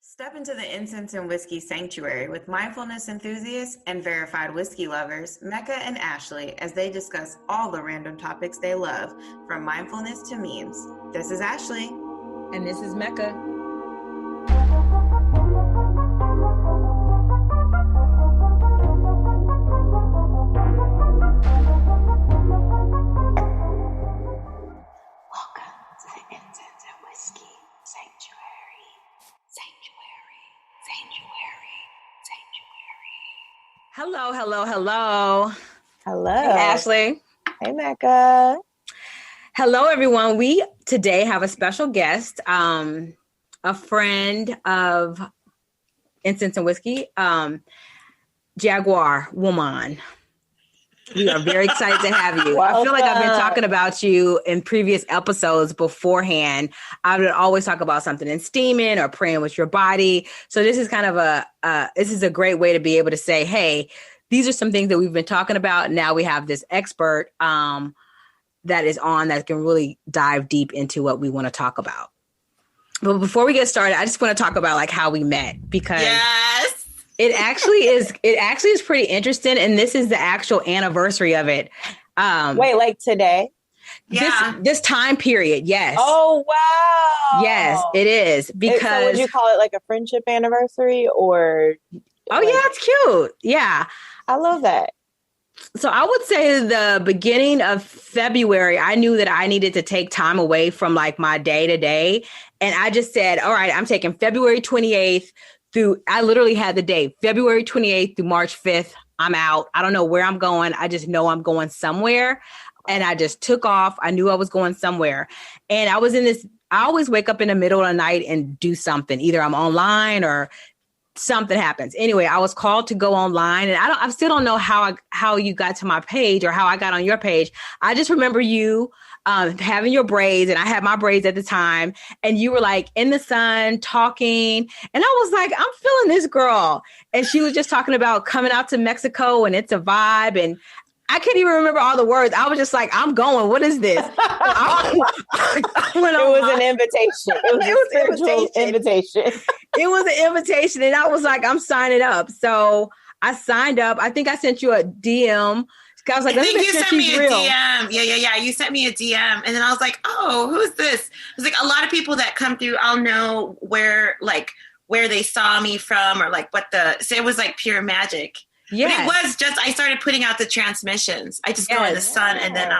Step into the Incense and Whiskey Sanctuary with mindfulness enthusiasts and verified whiskey lovers, Mecca and Ashley, as they discuss all the random topics they love, from mindfulness to memes. This is Ashley. And this is Mecca. Hello. Hello. Hey, Ashley. Hey, Mecca. Hello, everyone. We today have a special guest, a friend of Incense and Whiskey, Jaguar Womban. We are very excited to have you. Welcome. I feel like I've been talking about you in previous episodes beforehand. I would always talk about something in steaming or praying with your body. So this is kind of a great way to be able to say, hey, these are some things that we've been talking about. Now we have this expert that is on that can really dive deep into what we want to talk about. But before we get started, I just want to talk about like how we met, because Yes. It actually is pretty interesting, and this is the actual anniversary of it. Wait, like today? Yeah. This time period, yes. Oh, wow. Yes, it is. Because So would you call it like a friendship anniversary or? Oh, yeah, it's cute. Yeah. I love that. So I would say the beginning of February, I knew that I needed to take time away from like my day to day. And I just said, all right, I'm taking February 28th I literally had the date, February 28th through March 5th. I'm out. I don't know where I'm going. I just know I'm going somewhere. And I just took off. I knew I was going somewhere. And I always wake up in the middle of the night and do something. Either I'm online or something happens. Anyway, I was called to go online, and I still don't know how you got to my page or how I got on your page. I just remember you having your braids, and I had my braids at the time, and you were like in the sun talking, and I was like, I'm feeling this girl. And she was just talking about coming out to Mexico and it's a vibe, and I can't even remember all the words. I was just like, I'm going. What is this? It was an invitation. It was an invitation. It was an invitation. And I was like, I'm signing up. So I signed up. I think I sent you a DM. I was like, I think you sent me a real. DM. Yeah. You sent me a DM. And then I was like, oh, who's this? It's like a lot of people that come through, I'll know where they saw me from, or like so it was like pure magic. Yeah. But it was just, I started putting out the transmissions. I just go in the sun and then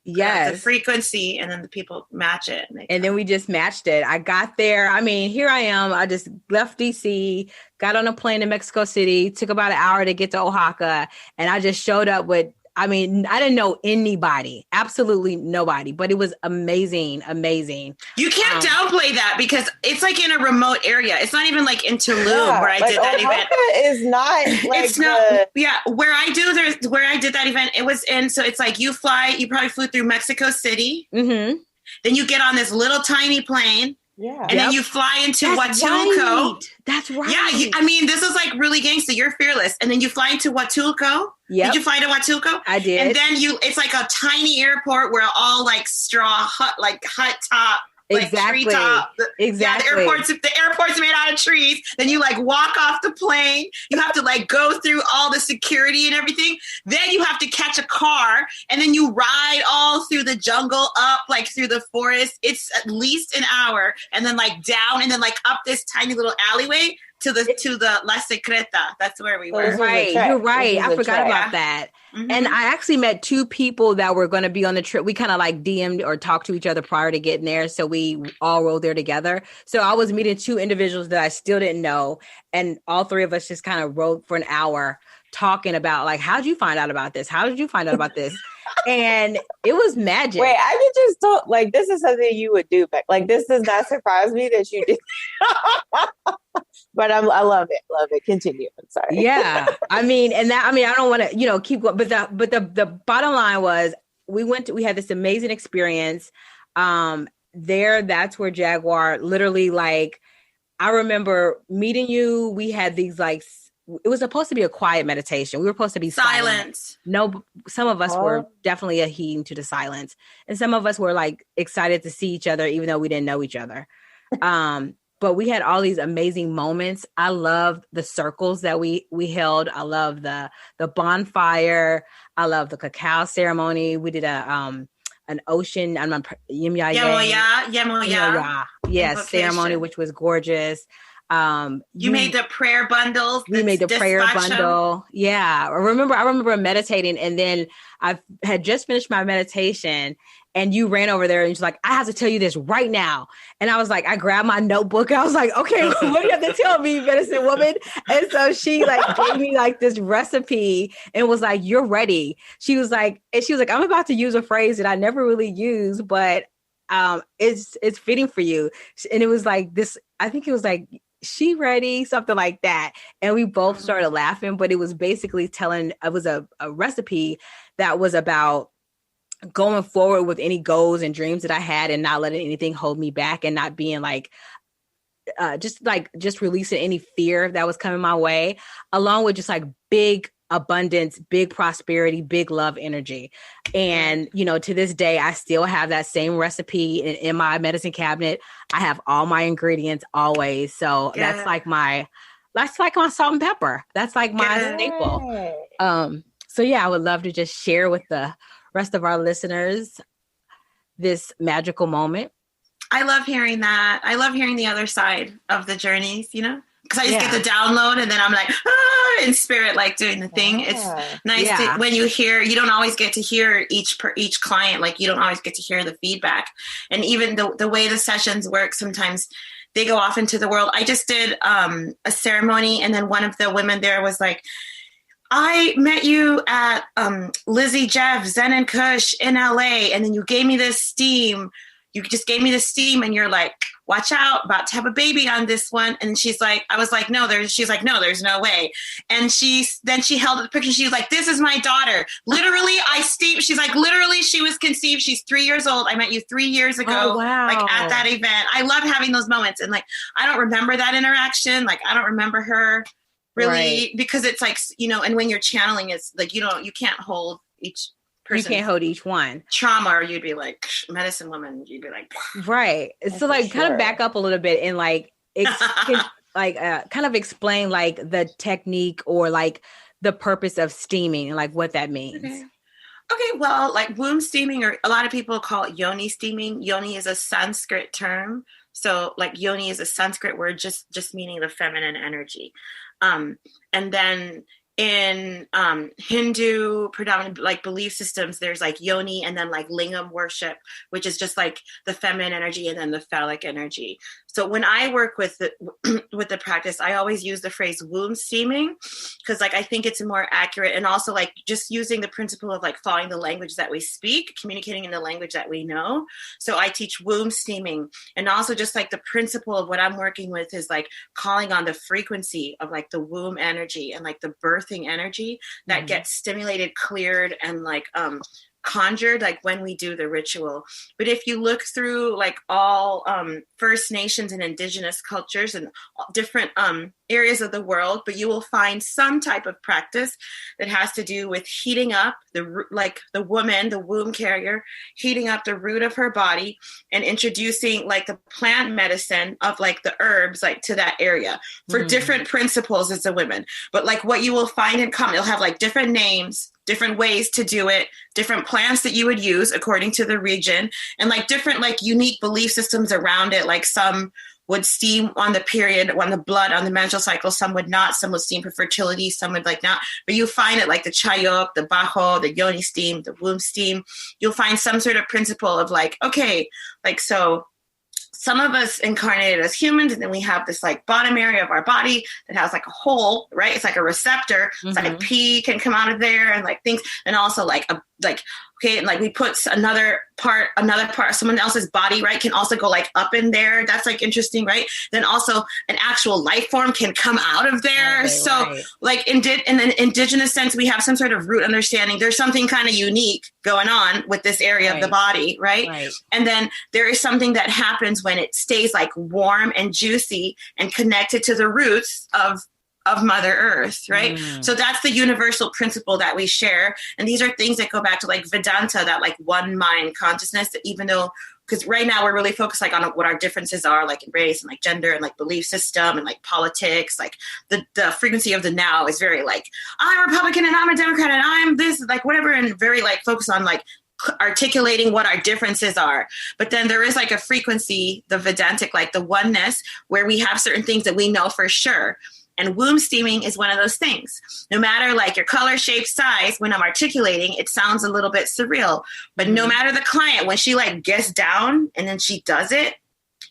the frequency, and then the people match it. And then we just matched it. I got there. I mean, here I am. I just left DC, got on a plane to Mexico City, took about an hour to get to Oaxaca. And I just showed up with, I didn't know anybody, absolutely nobody, but it was amazing. You can't downplay that, because it's like in a remote area. It's not even like in Tulum where I did that event. Is not like it's not. Yeah, where I did that event. It was in. So it's like you probably flew through Mexico City. Mm-hmm. Then you get on this little tiny plane. Yeah. And then you fly into Huatulco. Right. That's right. Yeah. This is like really gangster. You're fearless. And then you fly into Huatulco. Yep. Did you fly to Huatulco? I did. And then it's like a tiny airport where all like straw hut top. Like exactly. Tree top. Exactly. Yeah, the airport's made out of trees. Then you like walk off the plane. You have to like go through all the security and everything. Then you have to catch a car, and then you ride all through the jungle, up like through the forest. It's at least an hour, and then like down, and then like up this tiny little alleyway to the La Secreta. That's where we were. Right. You're right. I forgot about that. Mm-hmm. And I actually met two people that were going to be on the trip. We kind of like DM'd or talked to each other prior to getting there. So we all rode there together. So I was meeting two individuals that I still didn't know. And all three of us just kind of rode for an hour talking about like, how'd you find out about this? How did you find out about this? And it was magic. Wait, I could just talk, like, this is something you would do, but like, this does not surprise me that you did. But I love it. Love it. Continue. I'm sorry. Yeah. I don't want to, keep going, but the bottom line was we had this amazing experience there. That's where Jaguar literally, like, I remember meeting you. We had these like, it was supposed to be a quiet meditation. We were supposed to be silent. No, some of us were definitely adhering to the silence. And some of us were like excited to see each other, even though we didn't know each other. but we had all these amazing moments. I love the circles that we held. I love the bonfire. I love the cacao ceremony. We did an ocean, Yemoya. Yes, ceremony, which was gorgeous. You made the prayer bundles. We made the prayer bundle. Yeah. I remember meditating, and then I had just finished my meditation, and you ran over there and you're like, I have to tell you this right now. And I was like, I grabbed my notebook. I was like, okay, what do you have to tell me, medicine woman? And so she like gave me like this recipe and was like, you're ready. She was like, I'm about to use a phrase that I never really use, but it's fitting for you. And it was like this, I think it was like, she ready, something like that. And we both started laughing, but it was basically it was a recipe that was about going forward with any goals and dreams that I had and not letting anything hold me back and not being like, just releasing any fear that was coming my way, along with just like big abundance, big prosperity, big love energy. And, to this day, I still have that same recipe in my medicine cabinet. I have all my ingredients always. So that's like my salt and pepper. That's like my staple. So yeah, I would love to just share with the rest of our listeners this magical moment. I love hearing that. I love hearing the other side of the journeys, because I just get the download and then I'm like, in spirit, like doing the thing. It's nice when you hear, you don't always get to hear each client, like you don't always get to hear the feedback. And even the way the sessions work, sometimes they go off into the world. I just did a ceremony, and then one of the women there was like, I met you at Lizzie Jeff Zen and Kush in LA, and then you gave me this steam. You just gave me the steam, and you're like, watch out, about to have a baby on this one. And she's like, I was like, no, she's like, no, there's no way. And she held up the picture. She was like, this is my daughter. Literally, she's like, literally, she was conceived. She's 3 years old. I met you 3 years ago. Oh, wow. Like at that event. I love having those moments. And like, I don't remember that interaction. Like, I don't remember her really, because it's like, and when you're channeling, it's like, you can't hold each person. You can't hold each one. Trauma, or you'd be like, medicine woman, you'd be like, right. So like kind of back up a little bit and like, kind of explain like the technique or like the purpose of steaming and like what that means. Okay, well, like womb steaming, or a lot of people call it yoni steaming. Yoni is a Sanskrit term. So like yoni is a Sanskrit word just meaning the feminine energy. And then in Hindu predominant like belief systems, there's like yoni and then like lingam worship, which is just like the feminine energy and then the phallic energy. So when I work with the practice, I always use the phrase womb steaming because like I think it's more accurate, and also like just using the principle of like following the language that we speak, communicating in the language that we know. So I teach womb steaming, and also just like the principle of what I'm working with is like calling on the frequency of like the womb energy and like the birthing energy that gets stimulated, cleared, and like conjured like when we do the ritual. But if you look through like all First Nations and indigenous cultures and different areas of the world, but you will find some type of practice that has to do with heating up the woman, the womb carrier, heating up the root of her body and introducing like the plant medicine of like the herbs like to that area for different principles as a woman. But like what you will find in common, you'll have like different names, different ways to do it, different plants that you would use according to the region, and like different like unique belief systems around it. Like some would steam on the period, on the blood, on the menstrual cycle. Some would not. Some would steam for fertility. Some would like not. But you find it like the chayok, the bajo, the yoni steam, the womb steam. You'll find some sort of principle of like, okay, like so some of us incarnated as humans, and then we have this like bottom area of our body that has like a hole, right? It's like a receptor. It's like a pee can come out of there and like things. And also like okay, and like we put another part of someone else's body, right, can also go like up in there. That's like interesting, right? Then also an actual life form can come out of there. Like in an indigenous sense, we have some sort of root understanding. There's something kind of unique going on with this area of the body, right? And then there is something that happens when it stays like warm and juicy and connected to the roots of Mother Earth, right? So that's the universal principle that we share. And these are things that go back to like Vedanta, that like one mind consciousness, that even though because right now we're really focused like on what our differences are, like in race and like gender and like belief system and like politics. Like the frequency of the now is very like, I'm a Republican and I'm a Democrat and I'm this, like whatever, and very like focused on like articulating what our differences are. But then there is like a frequency, the Vedantic, like the oneness, where we have certain things that we know for sure. And womb steaming is one of those things. No matter like your color, shape, size, when I'm articulating, it sounds a little bit surreal. But no matter the client, when she like gets down and then she does it,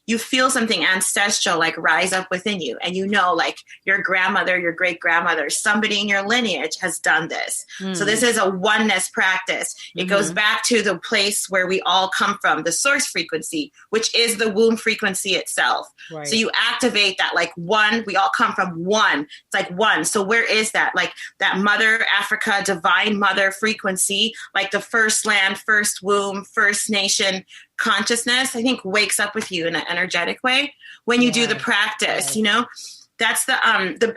you feel something ancestral like rise up within you. And you know, like your grandmother, your great grandmother, somebody in your lineage has done this. So this is a oneness practice. It goes back to the place where we all come from, the source frequency, which is the womb frequency itself. Right. So you activate that like one, we all come from one. It's like one. So where is that? Like that Mother Africa, divine mother frequency, like the first land, first womb, first nation consciousness, I think wakes up with you in an energetic way when you do the practice, you know. That's the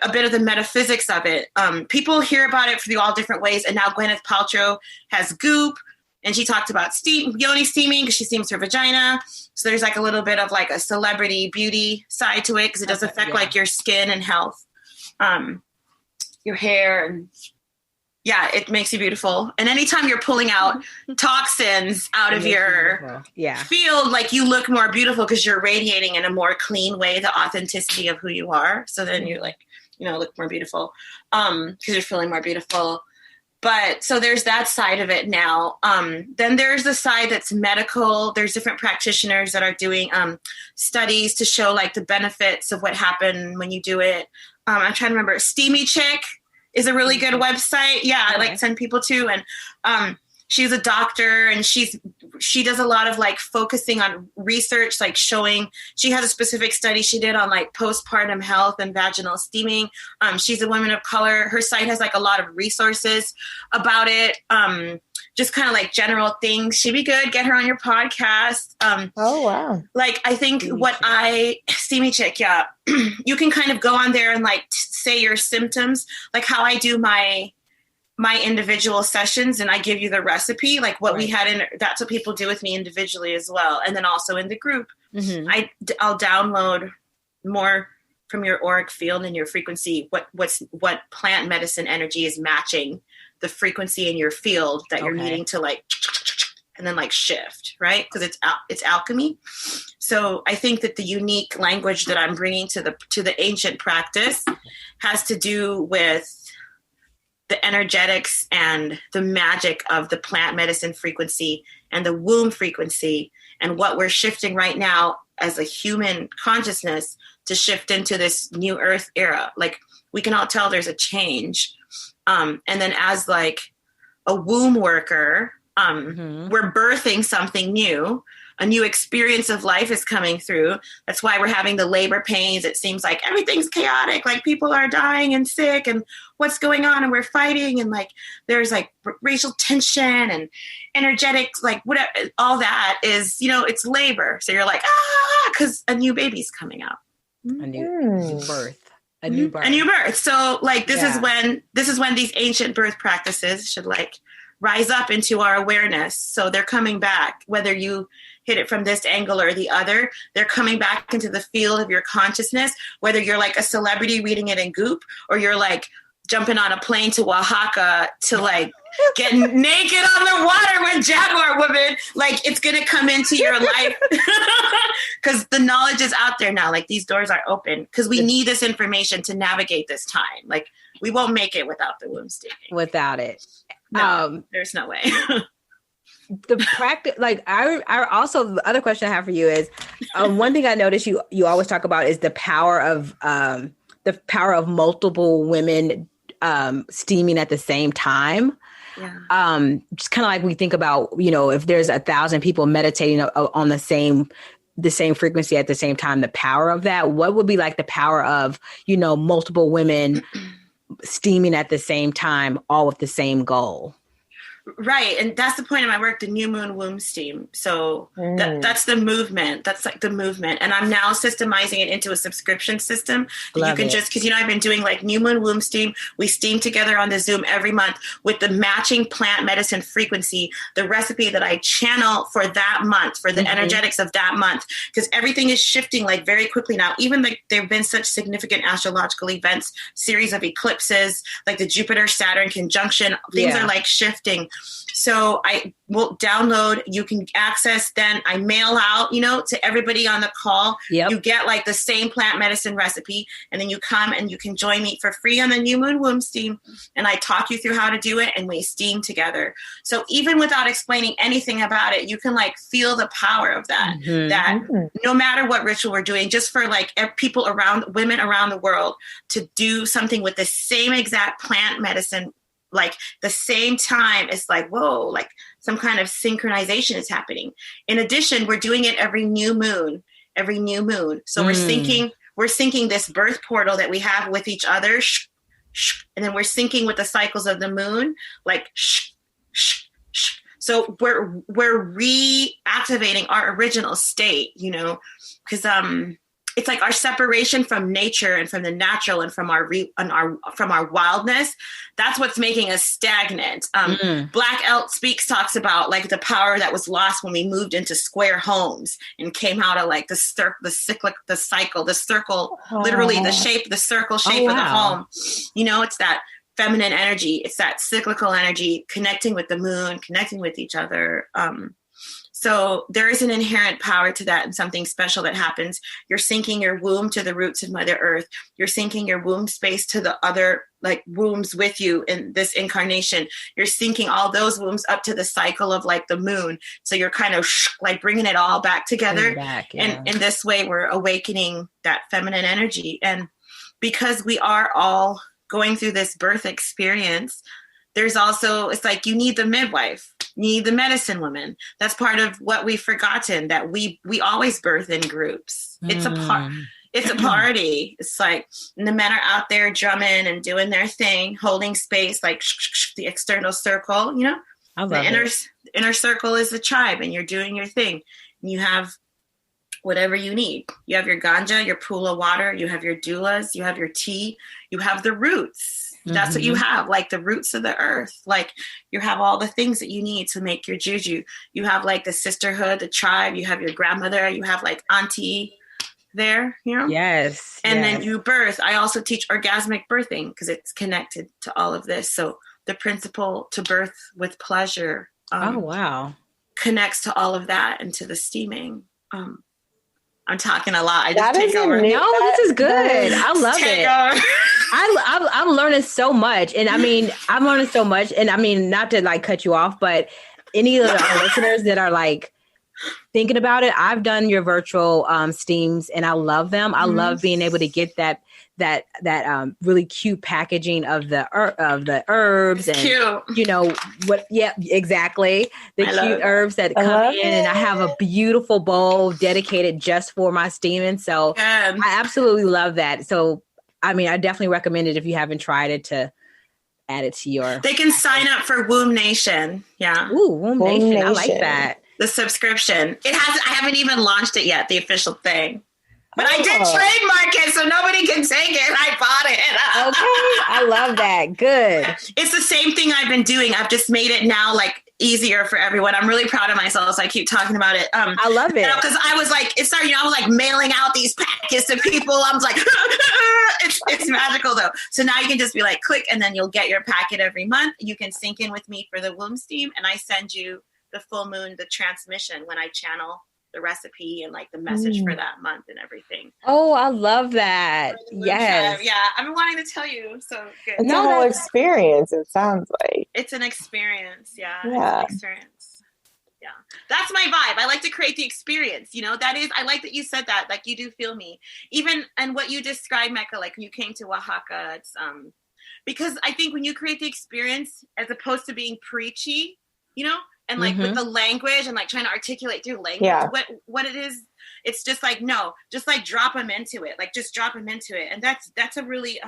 a bit of the metaphysics of it. People hear about it through all different ways, and now Gwyneth Paltrow has Goop, and she talked about yoni steaming because she steams her vagina. So there's like a little bit of like a celebrity beauty side to it because it does affect like your skin and health, your hair, and it makes you beautiful. And anytime you're pulling out toxins out of your field, like you look more beautiful because you're radiating in a more clean way, the authenticity of who you are. So then you like, you know, look more beautiful because you're feeling more beautiful. But so there's that side of it now. Then there's the side that's medical. There's different practitioners that are doing studies to show like the benefits of what happened when you do it. I'm trying to remember. Steamy Chick is a really good website. Yeah, I like send people to. And she's a doctor and she does a lot of like focusing on research, like showing, she has a specific study she did on like postpartum health and vaginal steaming. She's a woman of color. Her site has like a lot of resources about it. Just kind of like general things. She'd be good. Get her on your podcast. Oh, wow. Like, I think Steamy Chick, yeah. You can kind of go on there and like say your symptoms, like how I do my individual sessions and I give you the recipe, like what we had that's what people do with me individually as well. And then also in the group, I'll download more from your auric field and your frequency, what plant medicine energy is matching the frequency in your field that you're needing to like, and then like shift, right? Because it's alchemy. So I think that the unique language that I'm bringing to the ancient practice has to do with the energetics and the magic of the plant medicine frequency and the womb frequency and what we're shifting right now as a human consciousness to shift into this new earth era. Like we can all tell there's a change. And then as like a womb worker, we're birthing something new. A new experience of life is coming through. That's why we're having the labor pains. It seems like everything's chaotic, like people are dying and sick and what's going on and we're fighting and like there's like racial tension and energetic, like whatever, all that is, you know, it's labor. So you're like, because a new baby's coming out. A new birth. A new birth. So like this is when these ancient birth practices should like rise up into our awareness. So they're coming back, whether you hit it from this angle or the other, they're coming back into the field of your consciousness, whether you're like a celebrity reading it in Goop or you're like jumping on a plane to Oaxaca to like get naked on the water with Jaguar Womban, like it's going to come into your life because the knowledge is out there now. Like these doors are open because we need this information to navigate this time. Like we won't make it without the womb steaming. Without it. No, there's no way. The practice, like I also, the other question I have for you is one thing I noticed you always talk about is the power of multiple women steaming at the same time. Yeah. Just kind of like we think about, you know, if there's 1,000 people meditating on the same frequency at the same time, the power of that. What would be like the power of, you know, multiple women steaming at the same time, all with the same goal? Right. And that's the point of my work, the new moon womb steam. So that's the movement. That's like the movement. And I'm now systemizing it into a subscription system that you can just, because, I've been doing like new moon womb steam. We steam together on the Zoom every month with the matching plant medicine frequency, the recipe that I channel for that month, for the energetics of that month, because everything is shifting like very quickly now. Even like there have been such significant astrological events, series of eclipses, like the Jupiter Saturn conjunction, things are like shifting. So I will download, you can access, then I mail out, to everybody on the call. You get like the same plant medicine recipe, and then you come and you can join me for free on the new moon womb steam. And I talk you through how to do it, and we steam together. So even without explaining anything about it, you can like feel the power of that, that no matter what ritual we're doing, just for like women around the world to do something with the same exact plant medicine, like the same time, it's like, whoa, like some kind of synchronization is happening. In addition, we're doing it every new moon. So we're syncing this birth portal that we have with each other. And then we're syncing with the cycles of the moon, like, so we're reactivating our original state, because, it's like our separation from nature and from the natural and from our wildness. That's what's making us stagnant. Black Elk talks about like the power that was lost when we moved into square homes and came out of like the circle, literally the circle shape of the home. It's that feminine energy. It's that cyclical energy, connecting with the moon, connecting with each other. So there is an inherent power to that, and something special that happens. You're syncing your womb to the roots of Mother Earth. You're syncing your womb space to the other like wombs with you in this incarnation. You're syncing all those wombs up to the cycle of like the moon. So you're kind of like bringing it all back together. And in this way, we're awakening that feminine energy. And because we are all going through this birth experience, there's also, it's like you need the midwife. You need the medicine woman. That's part of what we've forgotten, that we always birth in groups. It's a party. It's like the men are out there drumming and doing their thing, holding space, like the external circle, the inner circle is the tribe, and you're doing your thing. And you have whatever you need. You have your ganja, your pool of water, you have your doulas, you have your tea, you have the roots. That's what you have, like the roots of the earth. Like you have all the things that you need to make your juju. You have like the sisterhood, the tribe, you have your grandmother, you have like auntie there, Yes. And then you birth. I also teach orgasmic birthing because it's connected to all of this. So the principle to birth with pleasure connects to all of that and to the steaming. I'm talking a lot. I just take over. This is good. I love it. I'm learning so much. And I'm learning so much. And not to like cut you off, but any of our listeners that are like thinking about it, I've done your virtual steams and I love them. I love being able to get that really cute packaging of the herbs, and cute. what? Yeah, exactly. The cute herbs that come in, and I have a beautiful bowl dedicated just for my steaming. So I absolutely love that. So I definitely recommend it if you haven't tried it, to add it to your. They can sign up for Womb Nation. Yeah. Ooh, Womb Nation. I like that. The subscription. I haven't even launched it yet, the official thing. But I did trademark it, so nobody can take it. I bought it. Okay. I love that. Good. It's the same thing I've been doing. I've just made it now like easier for everyone. I'm really proud of myself, so I keep talking about it. I love it. Because I was like, I was like mailing out these packets to people. I was like, it's magical though. So now you can just be like, click, and then you'll get your packet every month. You can sync in with me for the womb steam, and I send you the full moon, the transmission when I channel the recipe and like the message for that month and everything. Oh, I love that. Yes. Yeah. I've been wanting to tell you. So good. It's a whole experience, it sounds like. It's an experience. Yeah. It's an experience. Yeah. That's my vibe. I like to create the experience. I like that you said that. Like you do feel me. Even, and what you described, Mecca, like when you came to Oaxaca, it's, because I think when you create the experience, as opposed to being preachy, and like with the language and like trying to articulate through language what it is, it's just like, no, just like drop them into it. Like just drop them into it. And that's a really,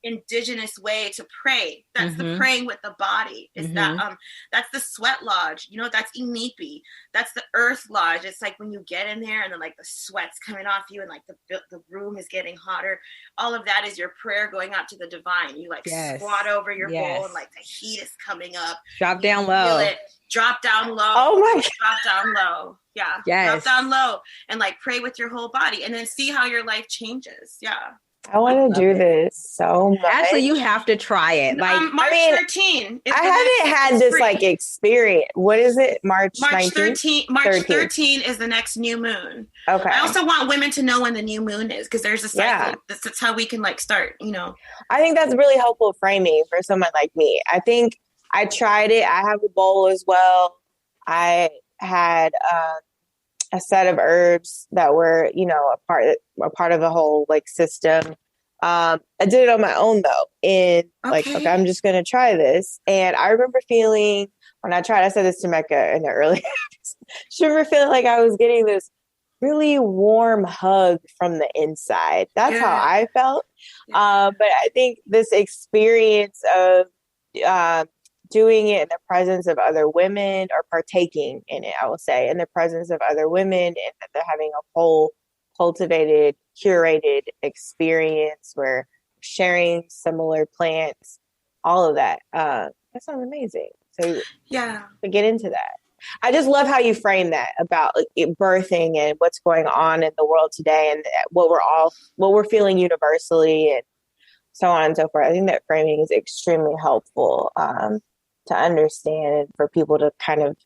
indigenous way to pray. That's the praying with the body. Is that that's the sweat lodge. You know, that's Inipi. That's the earth lodge. It's like when you get in there and then like the sweat's coming off you and like the room is getting hotter. All of that is your prayer going out to the divine. You like squat over your bowl and like the heat is coming up. Drop down low. Feel it. Drop down low. Oh my God. Drop down low. Yeah. Drop down low and like pray with your whole body and then see how your life changes. Yeah. I want to do this so much. Actually, you have to try it. Like March 13. I haven't had this like experience. What is it? March 13. March 13 is the next new moon. Okay. I also want women to know when the new moon is because there's a cycle. That's how we can like start, you know. I think that's really helpful framing for someone like me. I think I tried it. I have a bowl as well. I had a set of herbs that were, you know, a part of the whole like system. I did it on my own though. And like, okay, I'm just going to try this. And I remember feeling when I tried, I said this to Mecca in the early, I remember feeling like I was getting this really warm hug from the inside. That's how I felt. But I think this experience of, doing it in the presence of other women or partaking in it, I will say, in the presence of other women, and that they're having a whole cultivated, curated experience where sharing similar plants, all of that. That sounds amazing. So to get into that. I just love how you frame that about birthing and what's going on in the world today and what we're feeling universally and so on and so forth. I think that framing is extremely helpful to understand and for people to kind of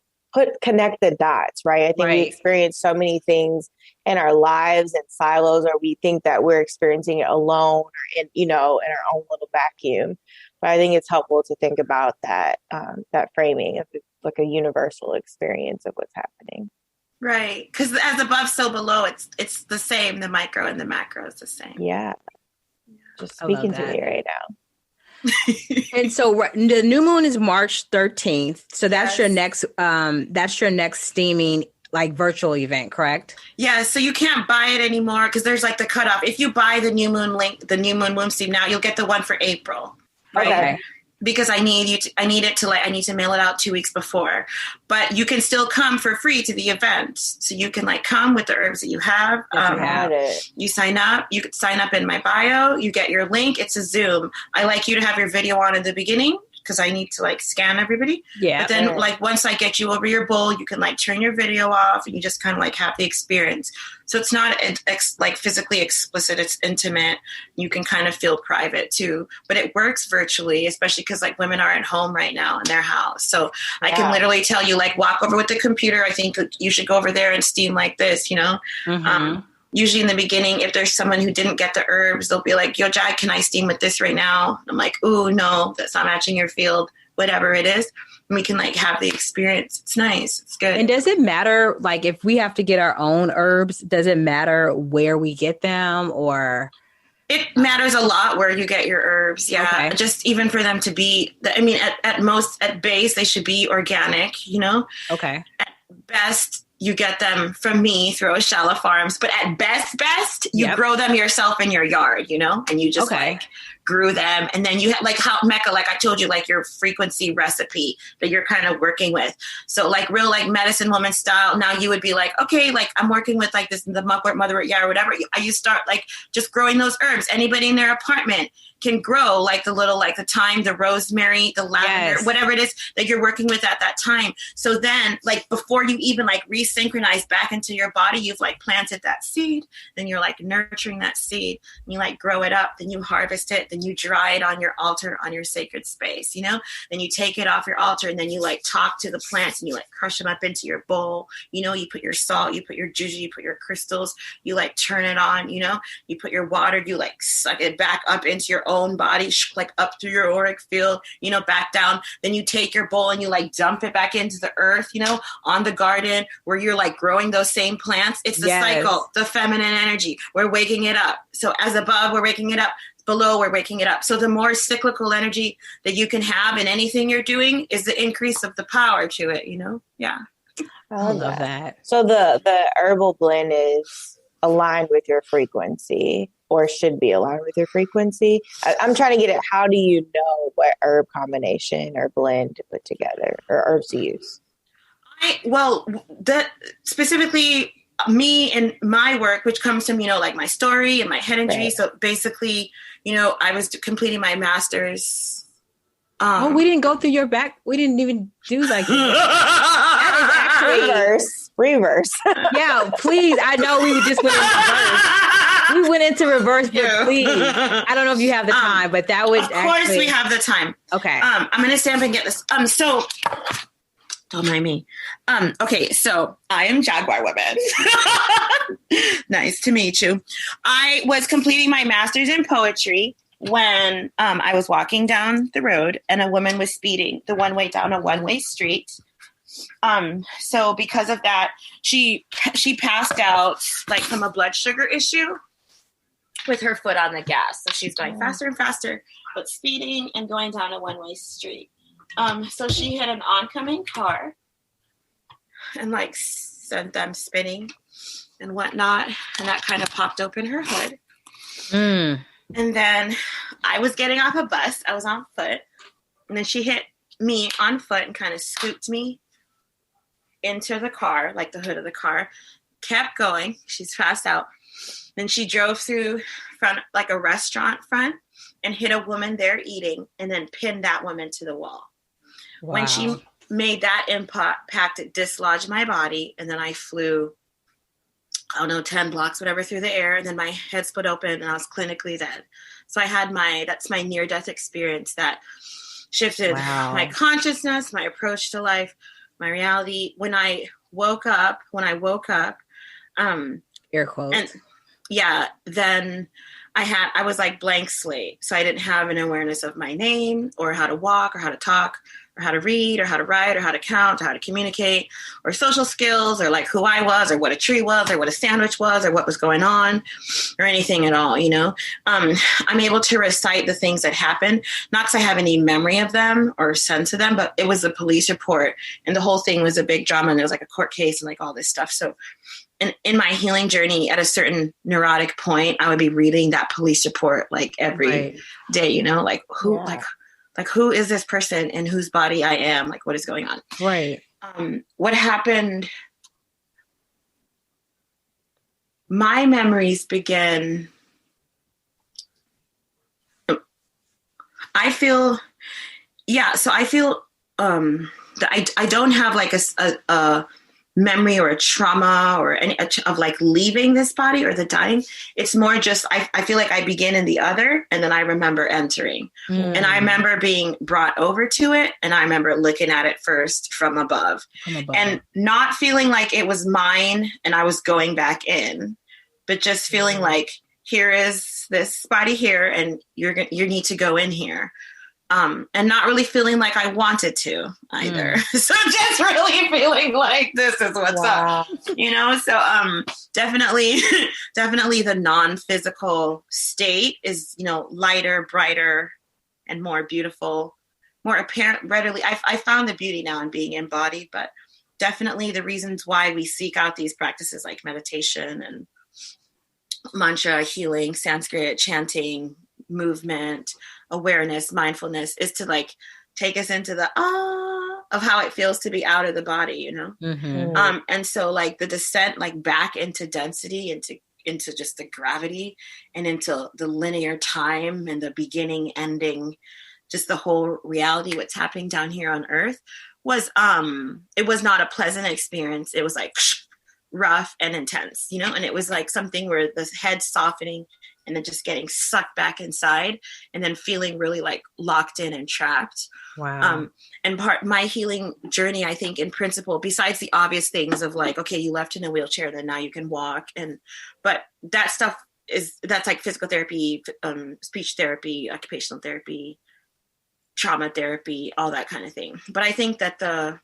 connect the dots, right? I think we experience so many things in our lives in silos, or we think that we're experiencing it alone or in our own little vacuum. But I think it's helpful to think about that framing of like a universal experience of what's happening. Right. Because as above, so below, it's the same. The micro and the macro is the same. Yeah. Just speaking to me right now. And so the new moon is March 13th. So that's your next steaming like virtual event, correct? Yeah. So you can't buy it anymore because there's like the cutoff. If you buy the new moon link, the new moon womb steam now, you'll get the one for April. Right? Okay. Because I need to mail it out 2 weeks before, but you can still come for free to the event. So you can like come with the herbs that you have. You sign up, you could sign up in my bio, you get your link. It's a Zoom. I like you to have your video on in the beginning because I need to like scan everybody. Yeah. But then like once I get you over your bowl, you can like turn your video off and you just kind of like have the experience. So it's not like physically explicit. It's intimate. You can kind of feel private too, but it works virtually, especially because like women are at home right now in their house. So I can literally tell you like walk over with the computer. I think you should go over there and steam like this, you know? Usually in the beginning, if there's someone who didn't get the herbs, they'll be like, yo, Jag, can I steam with this right now? I'm like, ooh, no, that's not matching your field, whatever it is. And we can like have the experience. It's nice. It's good. And does it matter, like if we have to get our own herbs, does it matter where we get them or? It matters a lot where you get your herbs. Yeah. Okay. Just even for them to be, at base, they should be organic, you know? Okay. At best, you get them from me through Oshala Farms, but at best, you grow them yourself in your yard, you know, and you just like grew them. And then you have like how Mecca, like I told you, like your frequency recipe that you're kind of working with. So like real, like medicine woman style. Now you would be like, okay, like I'm working with like this, the motherwort, yeah, or whatever. You start like just growing those herbs. Anybody in their apartment can grow like the little, like the thyme, the rosemary, the lavender, whatever it is that you're working with at that time. So then like before you even like resynchronize back into your body, you've like planted that seed, then you're like nurturing that seed and you like grow it up, then you harvest it, then you dry it on your altar, on your sacred space, you know, then you take it off your altar and then you like talk to the plants and you like crush them up into your bowl, you know, you put your salt, you put your juju, you put your crystals, you like turn it on, you know, you put your water, you like suck it back up into your own body, like up through your auric field, you know, back down. Then you take your bowl and you like dump it back into the earth, you know, on the garden where you're like growing those same plants. It's the cycle, the feminine energy. We're waking it up. So as above, we're waking it up. Below, we're waking it up. So the more cyclical energy that you can have in anything you're doing is the increase of the power to it, you know? Yeah. I love that. So the herbal blend is aligned with your frequency. or should be aligned with your frequency. I'm trying to get at, how do you know what herb combination or blend to put together or herbs to use? That specifically me and my work, which comes from, like my story and my head injury. Right. So basically, I was completing my master's. We didn't go through your back. We didn't even do like that is actually reverse. Yeah, please. I know we just went into reverse. We went into reverse, but please. I don't know if you have the time, but that would. Of course, we have the time. Okay. I'm gonna stand up and get this. So. Don't mind me. Okay, so I am Jaguar Womban. Nice to meet you. I was completing my master's in poetry when I was walking down the road and a woman was speeding the one way down a one-way street. So because of that, she passed out like from a blood sugar issue with her foot on the gas. So she's going faster and faster, but speeding and going down a one-way street. So she hit an oncoming car and like sent them spinning and whatnot. And that kind of popped open her hood. And then I was getting off a bus. I was on foot. And then she hit me on foot and kind of scooped me into the car, like the hood of the car. Kept going. She's passed out. Then she drove through front, like a restaurant front, and hit a woman there eating and then pinned that woman to the wall. Wow. When she made that impact, it dislodged my body. And then I flew, 10 blocks, whatever, through the air. And then my head split open and I was clinically dead. So I had that's my near-death experience that shifted my consciousness, my approach to life, my reality. When I woke up, air quotes. And then I was like blank slate. So I didn't have an awareness of my name or how to walk or how to talk or how to read or how to write or how to count or how to communicate or social skills or like who I was or what a tree was or what a sandwich was or what was going on or anything at all, I'm able to recite the things that happened, not because I have any memory of them or sense of them, but it was a police report and the whole thing was a big drama and there was like a court case and like all this stuff. So in my healing journey, at a certain neurotic point, I would be reading that police report like every day, like who, like who is this person in whose body I am? Like what is going on? Right. What happened? My memories begin. I feel that I don't have like a memory or a trauma or any of like leaving this body or the dying. It's more just I feel like I begin in the other and then I remember entering. And I remember being brought over to it and I remember looking at it first from above. And not feeling like it was mine and I was going back in, but just feeling like here is this body here and you need to go in here. And not really feeling like I wanted to either. So just really feeling like this is what's up, So definitely the non-physical state is, lighter, brighter, and more beautiful, more apparent, readily. I found the beauty now in being embodied, but definitely the reasons why we seek out these practices like meditation and mantra healing, Sanskrit chanting, movement, awareness, mindfulness is to like take us into the of how it feels to be out of the body, and so like the descent like back into density, into just the gravity and into the linear time and the beginning, ending, just the whole reality, what's happening down here on earth was it was not a pleasant experience. It was like rough and intense, and it was like something where the head softening and then just getting sucked back inside and then feeling really like locked in and trapped. Wow. And my healing journey, I think in principle, besides the obvious things of like, okay, you left in a wheelchair, then now you can walk. But that stuff that's like physical therapy, speech therapy, occupational therapy, trauma therapy, all that kind of thing. But I think that the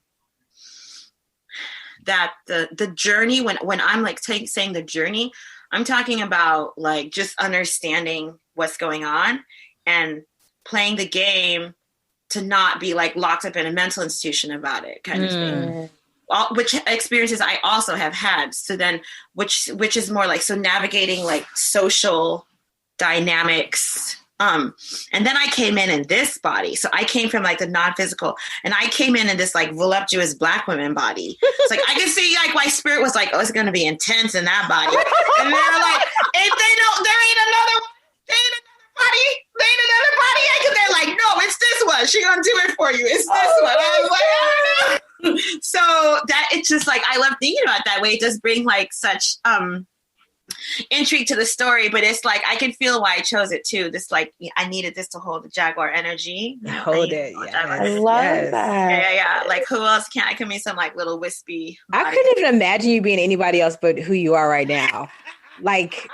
journey, when I'm like saying the journey, I'm talking about like just understanding what's going on and playing the game to not be like locked up in a mental institution about it kind of thing. Which experiences I also have had. So then, which is more like, so navigating like social dynamics. And then I came in this body. So I came from like the non-physical, and I came in this like voluptuous Black women body. It's like, I can see like my spirit was like, oh, it's going to be intense in that body. And they're like, if they don't, there ain't another one. There ain't another body. There ain't another body. They're like, no, it's this one. She going to do it for you. It's this one. I was like, I don't know. So that it's just like, I love thinking about it that way. It does bring like such, intrigue to the story, but it's like I can feel why I chose it too. This like I needed this to hold the Jaguar energy. Hold it. Yeah. I love that. Yeah. Like who else can I can be some like little wispy. I couldn't even imagine you being anybody else but who you are right now. Like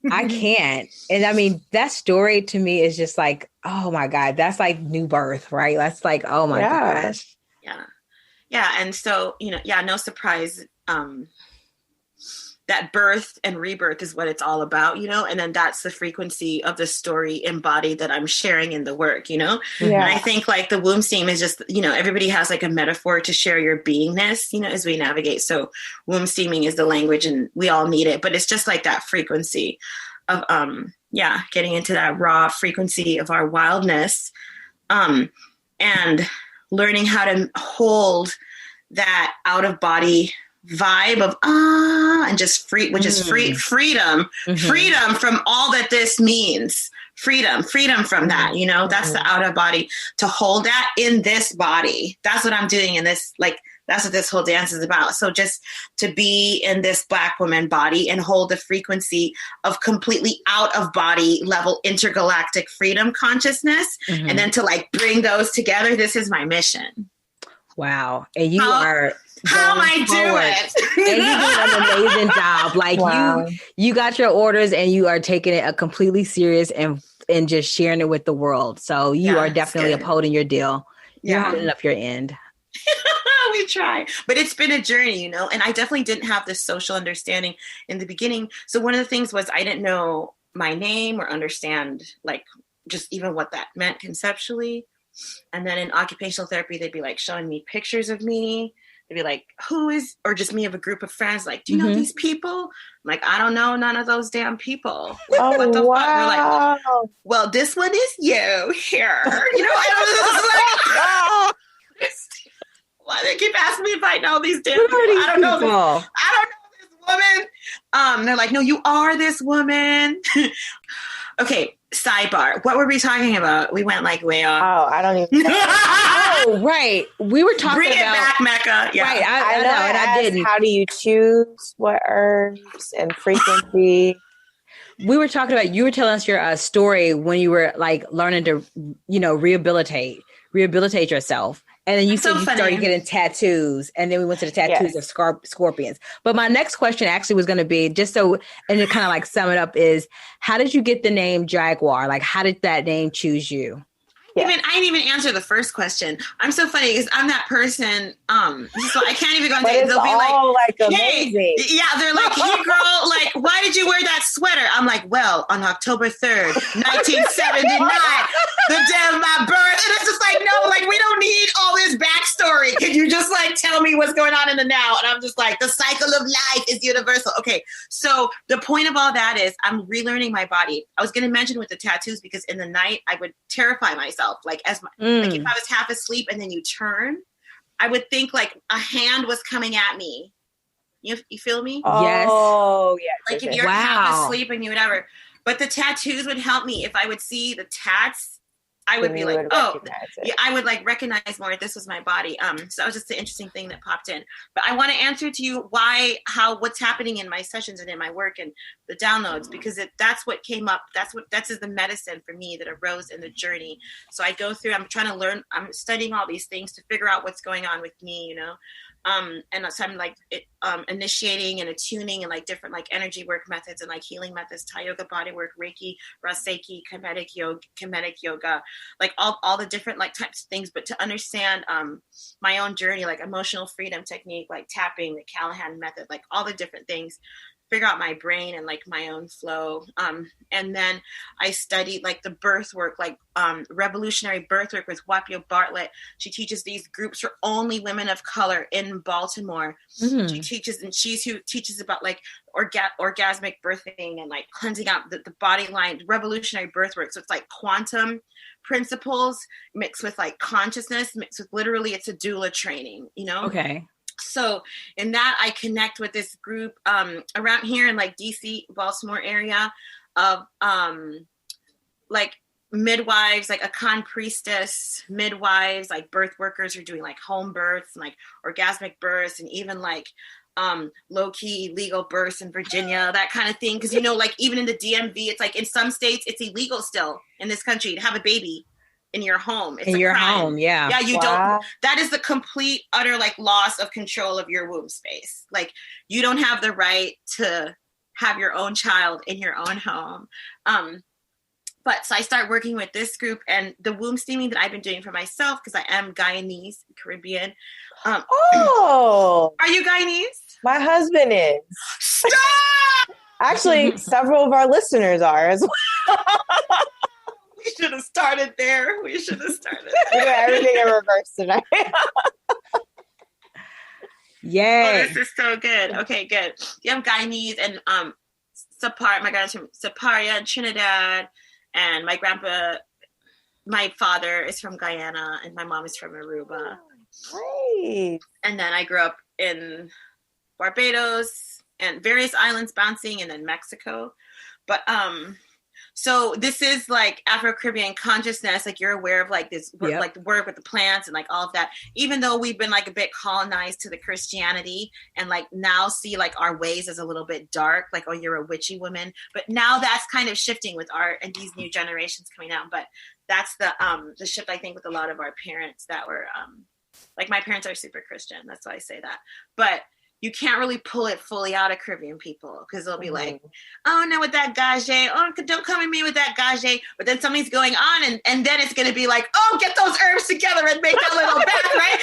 I can't. And I mean, that story to me is just like, oh my God, that's like new birth, right? That's like, oh my gosh. Yeah. Yeah. And so, no surprise. That birth and rebirth is what it's all about, and then that's the frequency of the story embodied that I'm sharing in the work, And I think like the womb steam is just, everybody has like a metaphor to share your beingness, as we navigate. So womb steaming is the language and we all need it, but it's just like that frequency of, getting into that raw frequency of our wildness, and learning how to hold that out of body vibe of and just free, which is freedom from all that this means, freedom from that, that's the out of body, to hold that in this body. That's what I'm doing in this, like, that's what this whole dance is about. So just to be in this Black woman body and hold the frequency of completely out of body level intergalactic freedom consciousness, and then to like bring those together. This is my mission. Wow. And you are how am I doing? And you're doing an amazing job. Like you got your orders and you are taking it a completely serious and just sharing it with the world. So you are definitely upholding your deal. You're holding up your end. We try, but it's been a journey, and I definitely didn't have this social understanding in the beginning. So one of the things was I didn't know my name or understand like just even what that meant conceptually. And then in occupational therapy, they'd be like showing me pictures of me. They'd be like, who is, or just me of a group of friends. Like, do you know these people? I'm like, I don't know none of those damn people. What the fuck? They're like, well, this one is you here. And I was like, why they keep asking me if I know these damn people? I don't know this woman. They're like, no, you are this woman. Okay, sidebar. What were we talking about? We went like way off. Oh, I don't even know. Oh, right. We were talking Bring about... it back, Mecca. Yeah. Right, I know, and I didn't. How do you choose what herbs and frequency? We were talking about, you were telling us your story when you were like learning to, rehabilitate yourself. And then you said you started getting tattoos, and then we went to the tattoos of scorpions. But my next question actually was going to be, just so, and to kind of like sum it up, is how did you get the name Jaguar? Like, how did that name choose you? I didn't even answer the first question. I'm so funny because I'm that person. So I can't even go into it. They'll be like, hey, they're like, hey girl, like, why did you wear that sweater? I'm like, well, on October 3rd, 1979, the day of my birth. And it's just like, no, like, we don't need all this backstory. Can you just like tell me what's going on in the now? And I'm just like, the cycle of life is universal. Okay. So the point of all that is I'm relearning my body. I was going to mention with the tattoos, because in the night I would terrify myself. Like like if I was half asleep and then you turn, I would think like a hand was coming at me. You feel me? Oh, yes. Like if you're half asleep and you would ever. But the tattoos would help me. If I would see the tats, I would be like, I would like recognize more. This was my body. So that was just an interesting thing that popped in. But I want to answer to you what's happening in my sessions and in my work and the downloads, because that's what came up. That's the medicine for me that arose in the journey. So I go through, I'm trying to learn, I'm studying all these things to figure out what's going on with me, and so I'm like initiating and attuning and like different like energy work methods and like healing methods, Thai yoga, body work, Reiki, Raseki, Kemetic yoga, like all the different like types of things. But to understand my own journey, like emotional freedom technique, like tapping, the Callahan method, like all the different things, figure out my brain and like my own flow. And then I studied like the birth work, like revolutionary birth work with Wapio Bartlett. She teaches these groups for only women of color in Baltimore. She teaches, and she's who teaches about like orgasmic birthing and like cleansing out the body line, revolutionary birth work. So it's like quantum principles mixed with like consciousness, mixed with literally it's a doula training, you know? Okay. So in that, I connect with this group around here in like DC, Baltimore area of like midwives, like a con priestess, midwives, like birth workers who are doing like home births and like orgasmic births and even like low-key legal births in Virginia, that kind of thing. Because, you know, like even in the DMV, it's like in some states, it's illegal still in this country to have a baby in your home. It's in your crime. home, yeah. Yeah, you don't. That is the complete, utter like loss of control of your womb space. Like you don't have the right to have your own child in your own home. But so I start working with this group and the womb steaming that I've been doing for myself because I am Guyanese, Caribbean. Are you Guyanese? My husband is. Stop! Actually, several of our listeners are as well. We should have started there. We should have started We're doing everything in reverse tonight. Yay. Oh, this is so good. Okay, good. Yeah, I'm Guyanese and my grandma's from Siparia and Trinidad, and my father is from Guyana, and my mom is from Aruba. Right. And then I grew up in Barbados and various islands bouncing, and then Mexico. But so this is like Afro-Caribbean consciousness. Like you're aware of like this work, like the work with the plants and like all of that, even though we've been like a bit colonized to the Christianity and like now see like our ways as a little bit dark, like, oh, you're a witchy woman. But now that's kind of shifting with art and these new generations coming out. But that's the shift, I think, with a lot of our parents that were like my parents are super Christian. That's why I say that. But you can't really pull it fully out of Caribbean people because they'll be like, oh, no, with that gage. Oh, don't come at me with that gage. But then something's going on and then it's going to be like, oh, get those herbs together and make that little bath, right?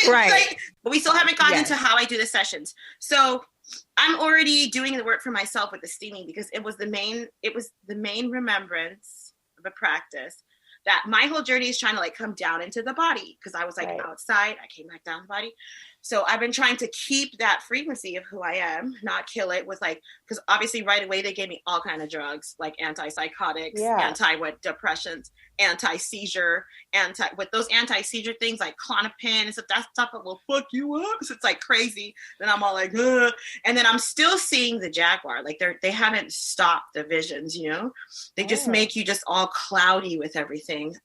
Right. Like, but we still haven't gotten into how I do the sessions. So I'm already doing the work for myself with the steaming because it was the main remembrance of a practice that my whole journey is trying to like come down into the body because I was like outside, I came back down the body. So I've been trying to keep that frequency of who I am, not kill it with like, because obviously right away they gave me all kind of drugs, like antipsychotics, anti-depressions, anti-seizure, with those anti-seizure things like Klonopin and stuff, that stuff that will fuck you up. So it's like crazy. Then I'm all like, ugh. And then I'm still seeing the Jaguar. Like they haven't stopped the visions, you know? They just make you just all cloudy with everything.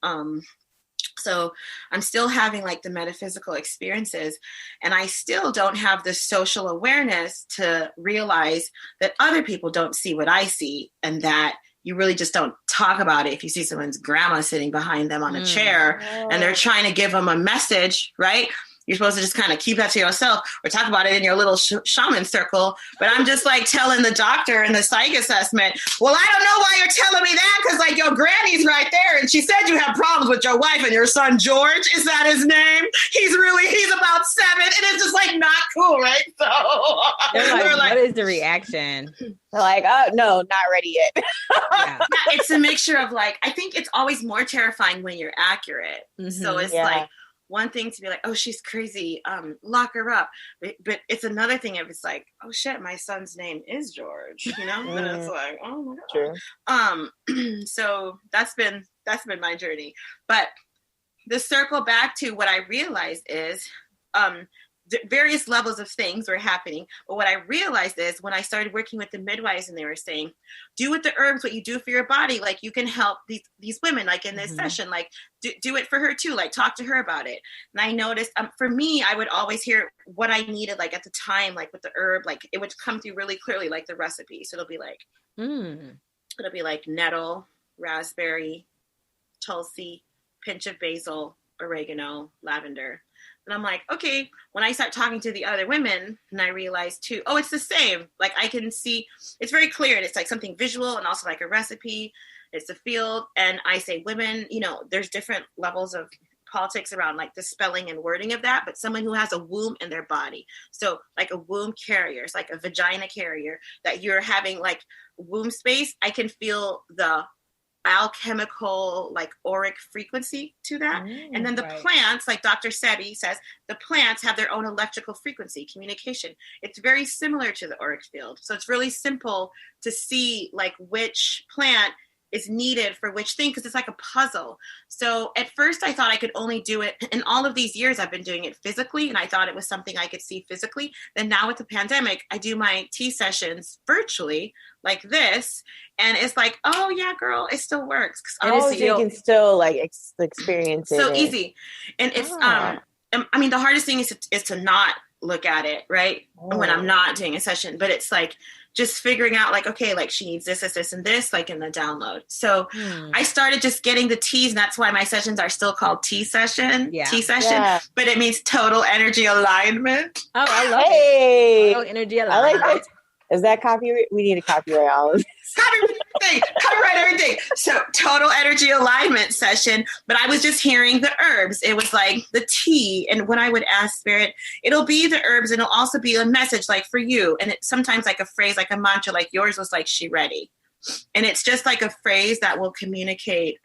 So I'm still having like the metaphysical experiences and I still don't have the social awareness to realize that other people don't see what I see and that you really just don't talk about it if you see someone's grandma sitting behind them on a chair and they're trying to give them a message, right? You're supposed to just kind of keep that to yourself or talk about it in your little shaman circle. But I'm just like telling the doctor in the psych assessment, well, I don't know why you're telling me that because like your granny's right there. And she said you have problems with your wife and your son, George. Is that his name? He's about 7. And it's just like not cool, right? So they're like, what is the reaction? They're like, oh, no, not ready yet. Yeah, it's a mixture of like, I think it's always more terrifying when you're accurate. Mm-hmm. So it's like, one thing to be like, oh, she's crazy, lock her up. But it's another thing if it's like, oh shit, my son's name is George, you know? And it's like, oh my God. True. So that's been my journey. But the circle back to what I realized is various levels of things were happening. But what I realized is when I started working with the midwives and they were saying, do with the herbs what you do for your body. Like you can help these women, like in this session, like do it for her too. Like talk to her about it. And I noticed for me, I would always hear what I needed, like at the time, like with the herb, like it would come through really clearly, like the recipe. So it'll be like nettle, raspberry, tulsi, pinch of basil, oregano, lavender. And I'm like, okay, when I start talking to the other women and I realize too, oh, it's the same. Like I can see, it's very clear. And it's like something visual and also like a recipe. It's a field. And I say women, you know, there's different levels of politics around like the spelling and wording of that, but someone who has a womb in their body. So like a womb carrier, it's like a vagina carrier that you're having like womb space. I can feel the alchemical like auric frequency to that. And then the plants, like Dr. Sebi says, the plants have their own electrical frequency communication. It's very similar to the auric field. So it's really simple to see like which plant is needed for which thing, because it's like a puzzle. So at first I thought I could only do it, in all of these years I've been doing it physically, and I thought it was something I could see physically. Then now with the pandemic, I do my tea sessions virtually like this, and it's like, oh yeah, girl, it still works. So you can still like experience it. So easy. And it's I mean, the hardest thing is to not look at it, right? When I'm not doing a session, but it's like just figuring out like, okay, like she needs this, and this, like in the download. So I started just getting the teas, and that's why my sessions are still called tea session, but it means total energy alignment. Oh, I love it. Total energy alignment. I like that. Is that copyright? We need to copyright all of this. Copyright everything. So total energy alignment session. But I was just hearing the herbs. It was like the tea. And when I would ask Spirit, it'll be the herbs, and it'll also be a message like for you. And it's sometimes like a phrase, like a mantra, like yours was like, she ready. And it's just like a phrase that will communicate.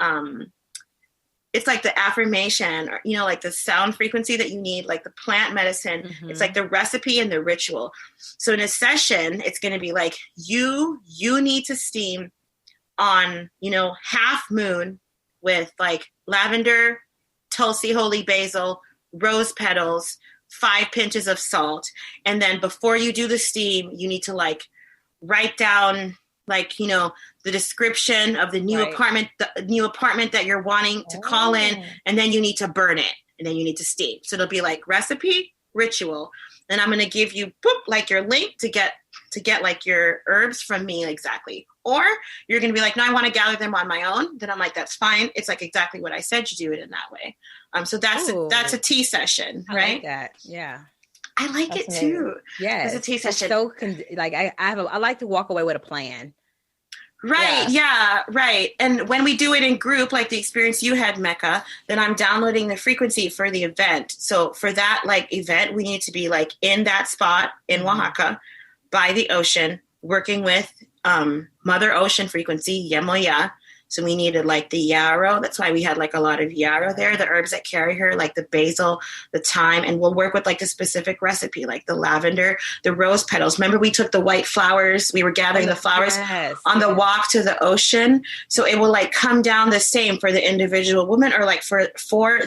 It's like the affirmation, or, you know, like the sound frequency that you need, like the plant medicine. It's like the recipe and the ritual. So in a session, it's going to be like, you need to steam on, you know, half moon with like lavender, tulsi, holy basil, rose petals, 5 pinches of salt. And then before you do the steam, you need to like write down, like, you know, the description of the new apartment that you're wanting to call in, and then you need to burn it, and then you need to steam. So it'll be like recipe, ritual. Then I'm going to give you like your link to get like your herbs from me exactly. Or you're going to be like, no, I want to gather them on my own. Then I'm like, that's fine. It's like exactly what I said. You do it in that way. So that's a tea session, right? I like that. Yeah. I like it too. Yeah. It's a tea session. So I like to walk away with a plan. Right. Yeah. Right. And when we do it in group, like the experience you had, Mecca, then I'm downloading the frequency for the event. So for that like event, we need to be like in that spot in Oaxaca by the ocean, working with Mother Ocean frequency, Yemoya. So we needed like the yarrow. That's why we had like a lot of yarrow there, the herbs that carry her, like the basil, the thyme, and we'll work with like the specific recipe, like the lavender, the rose petals. Remember we took the white flowers, we were gathering the flowers on the walk to the ocean. So it will like come down the same for the individual woman, or like for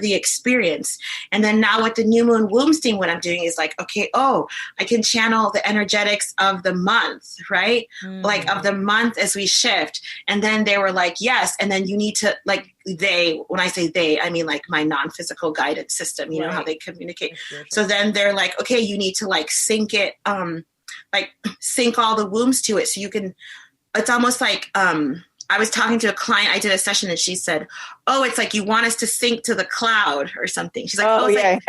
the experience. And then now with the new moon womb steam, what I'm doing is like, okay, I can channel the energetics of the month, right? Like of the month as we shift. And then they were like, yes. And then you need to like when I say they, I mean like my non-physical guidance system, you know how they communicate. So then they're like, okay, you need to like sync it, like sync all the wombs to it. So you can, it's almost like, I was talking to a client, I did a session and she said, it's like you want us to sync to the cloud or something. She's like,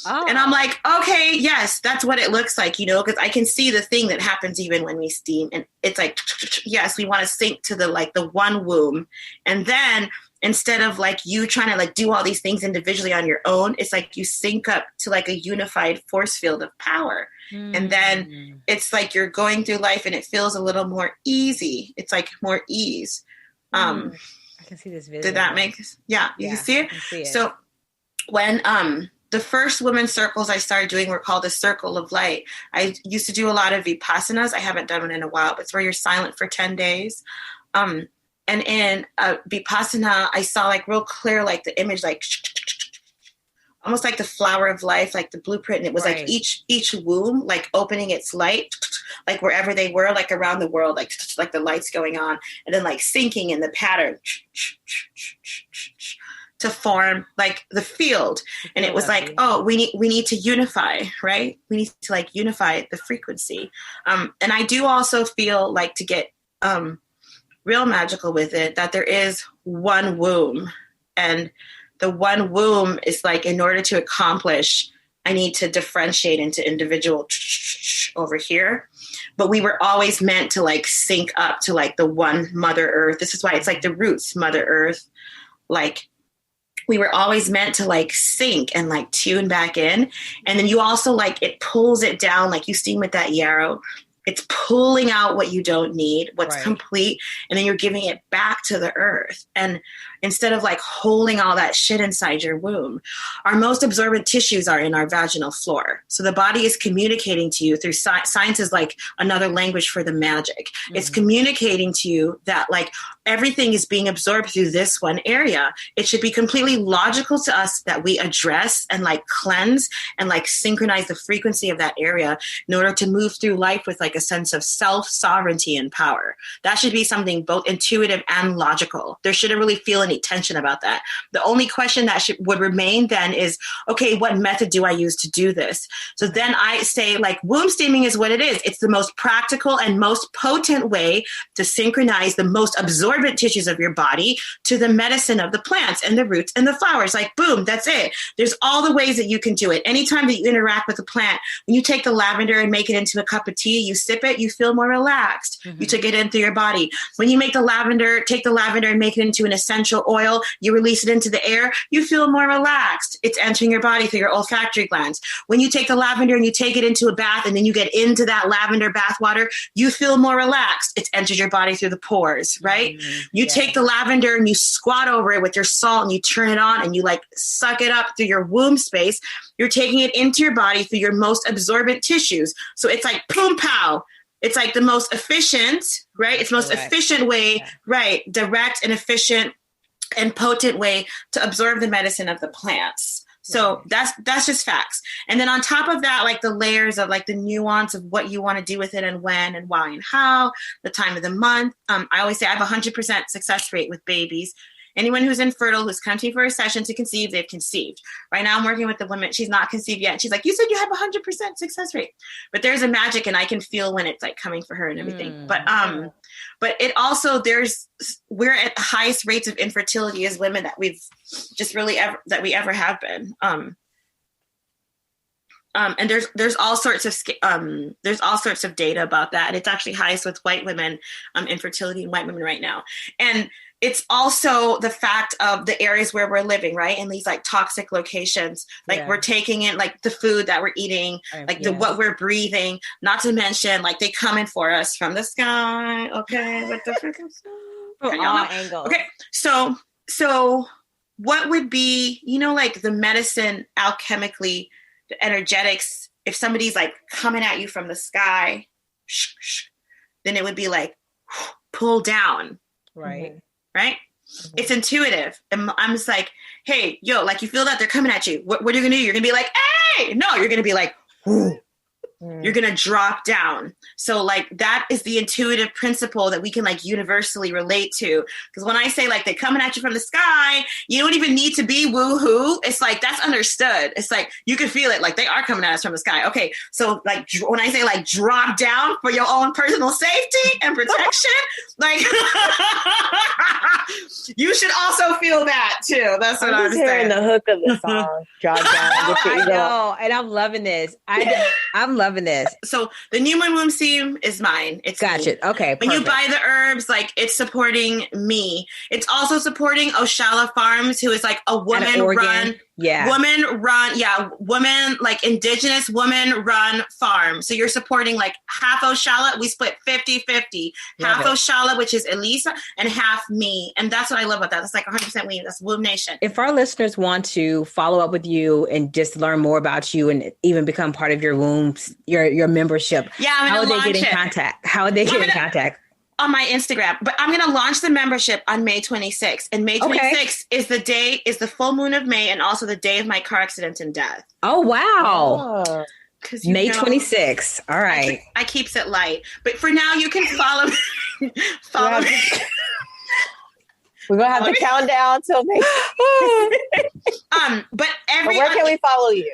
and I'm like, okay, yes, that's what it looks like, you know, because I can see the thing that happens even when we steam. And it's like, yes, we want to sync to the one womb. And then instead of like you trying to like do all these things individually on your own, it's like you sync up to like a unified force field of power. And then it's like you're going through life and it feels a little more easy. It's like more ease. I can see this video. Did that make you can see it? See it? So when the first women's circles I started doing were called the Circle of Light. I used to do a lot of Vipassanas. I haven't done one in a while, but it's where you're silent for 10 days. And in Vipassana, I saw like real clear, like the image, like almost like the flower of life, like the blueprint. And it was like each womb, like opening its light, like wherever they were, like around the world, like the lights going on, and then like syncing in the pattern to form like the field. And it was like, we need to unify, right? We need to like unify the frequency. And I do also feel like, to get real magical with it, that there is one womb, and the one womb is like, in order to accomplish, I need to differentiate into individual over here. But we were always meant to like sync up to like the one Mother Earth. This is why it's like the roots, Mother Earth, like we were always meant to like sink and like tune back in. And then you also like, it pulls it down, like you steam with that yarrow. It's pulling out what you don't need, what's complete, and then you're giving it back to the earth. And instead of like holding all that shit inside your womb, our most absorbent tissues are in our vaginal floor. So the body is communicating to you through science is like another language for the magic. It's communicating to you that like everything is being absorbed through this one area. It should be completely logical to us that we address and like cleanse and like synchronize the frequency of that area in order to move through life with like a sense of self-sovereignty and power. That should be something both intuitive and logical. There shouldn't really feel any tension about that. The only question that would remain then is, okay, what method do I use to do this? So then I say like womb steaming is what it is. It's the most practical and most potent way to synchronize the most absorbent tissues of your body to the medicine of the plants and the roots and the flowers. Like, boom, that's it. There's all the ways that you can do it. Anytime that you interact with a plant, when you take the lavender and make it into a cup of tea, you sip it, you feel more relaxed. You took it in through your body. When you take the lavender and make it into an essential oil, you release it into the air, you feel more relaxed. It's entering your body through your olfactory glands. When you take the lavender and you take it into a bath and then you get into that lavender bath water, you feel more relaxed. It's entered your body through the pores, right? You take the lavender and you squat over it with your salt and you turn it on and you like suck it up through your womb space. You're taking it into your body through your most absorbent tissues. So it's like boom, pow. It's like the most efficient, right? It's the most efficient way, right? Direct and efficient and potent way to absorb the medicine of the plants. So that's just facts. And then on top of that, like the layers of like the nuance of what you want to do with it and when and why and how, the time of the month. I always say I have 100% success rate with babies. Anyone who's infertile, who's come to me for a session to conceive, they've conceived. Right now I'm working with the woman. She's not conceived yet. She's like, you said you have 100% success rate, but there's a magic and I can feel when it's like coming for her and everything. But it also, we're at the highest rates of infertility as women that we've just really ever have been. And there's all sorts of data about that. And it's actually highest with white women, infertility in white women right now. And it's also the fact of the areas where we're living, right? In these like toxic locations, like we're taking in like the food that we're eating, like what we're breathing, not to mention like they come in for us from the sky. Okay. With the freaking from all angles. Okay. So what would be, like the medicine alchemically, the energetics, if somebody's like coming at you from the sky, then it would be like pull down. Right. Right? It's intuitive. And I'm just like, hey, yo, like you feel that they're coming at you. What are you going to do? You're going to be like, hey, no, you're going to be like, whoo. You're going to drop down. So like that is the intuitive principle that we can like universally relate to. Because when I say like they're coming at you from the sky, you don't even need to be woo-hoo. It's like, that's understood. It's like, you can feel it. Like they are coming at us from the sky. Okay. So like when I say like drop down for your own personal safety and protection, like you should also feel that too. That's what I'm hearing saying. The hook of the song, drop down. I know. And I'm loving this. I'm loving this. So the new moon womb steam is mine. It's gotcha. Me. Okay. When you buy the herbs, like it's supporting me. It's also supporting Oshala Farms, who is like a woman run. Woman, like indigenous woman run farm. So you're supporting like half Oshala. We split 50-50. Half Oshala, which is Elisa, and half me. And that's what I love about that. That's like 100% we. That's Womb Nation. If our listeners want to follow up with you and just learn more about you and even become part of your womb, your membership, how would they get in contact? How would they get in contact? On my Instagram, but I'm going to launch the membership on May 26th. And May 26th is the full moon of May and also the day of my car accident and death. Oh, wow. May 26th. All right. I keeps it light, but for now you can follow me. We're going to have to count down till May. But where can we follow you?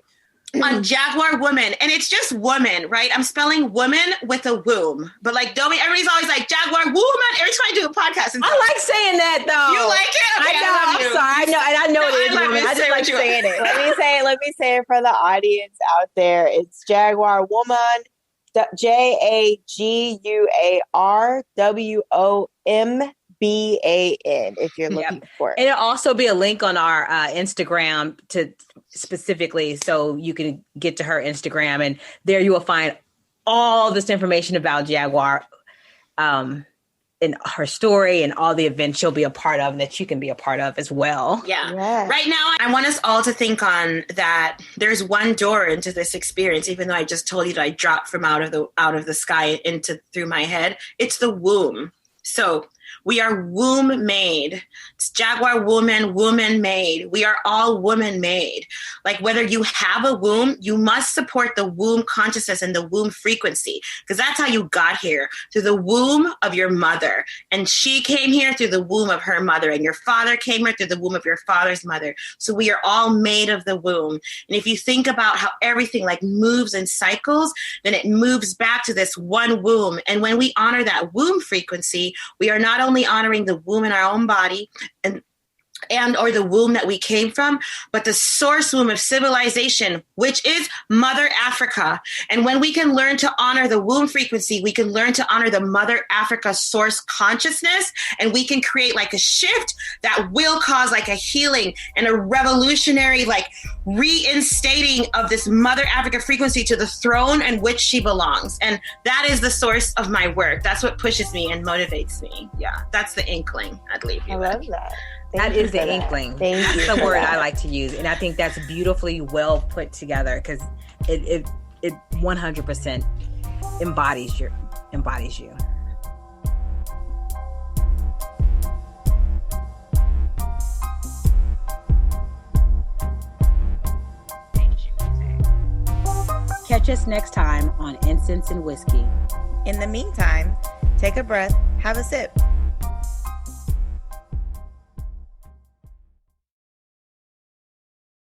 On Jaguar Woman, and it's just woman, right? I'm spelling woman with a womb, but like everybody's always like Jaguar Woman every time I do a podcast. I like saying that though. You like it? Okay, I know. I'm sorry. I know it is woman. I just like saying it. Let me say it for the audience out there. It's Jaguar Woman, JaguarWomb. Womban if you're looking for it. And it'll also be a link on our Instagram to specifically, so you can get to her Instagram, and there you will find all this information about Jaguar, and her story and all the events she'll be a part of and that you can be a part of as well. Yeah. Yes. Right now, I want us all to think on that there's one door into this experience, even though I just told you that I dropped from out of the sky into through my head. It's the womb. So we are womb made. It's Jaguar woman, woman made. We are all woman made. Like whether you have a womb, you must support the womb consciousness and the womb frequency, because that's how you got here, through the womb of your mother. And she came here through the womb of her mother, and your father came here through the womb of your father's mother. So we are all made of the womb. And if you think about how everything like moves in cycles, then it moves back to this one womb. And when we honor that womb frequency, we are not only honoring the womb in our own body and or the womb that we came from, but the source womb of civilization, which is Mother Africa. And when we can learn to honor the womb frequency, we can learn to honor the Mother Africa source consciousness, and we can create like a shift that will cause like a healing and a revolutionary like reinstating of this Mother Africa frequency to the throne in which she belongs. And that is the source of my work. That's what pushes me and motivates me. Yeah, that's the inkling I'd leave you with. I love that. That is the inkling. That's the word I like to use. And I think that's beautifully well put together, because it 100% embodies you. Catch us next time on Incense and Whiskey. In the meantime, take a breath, have a sip.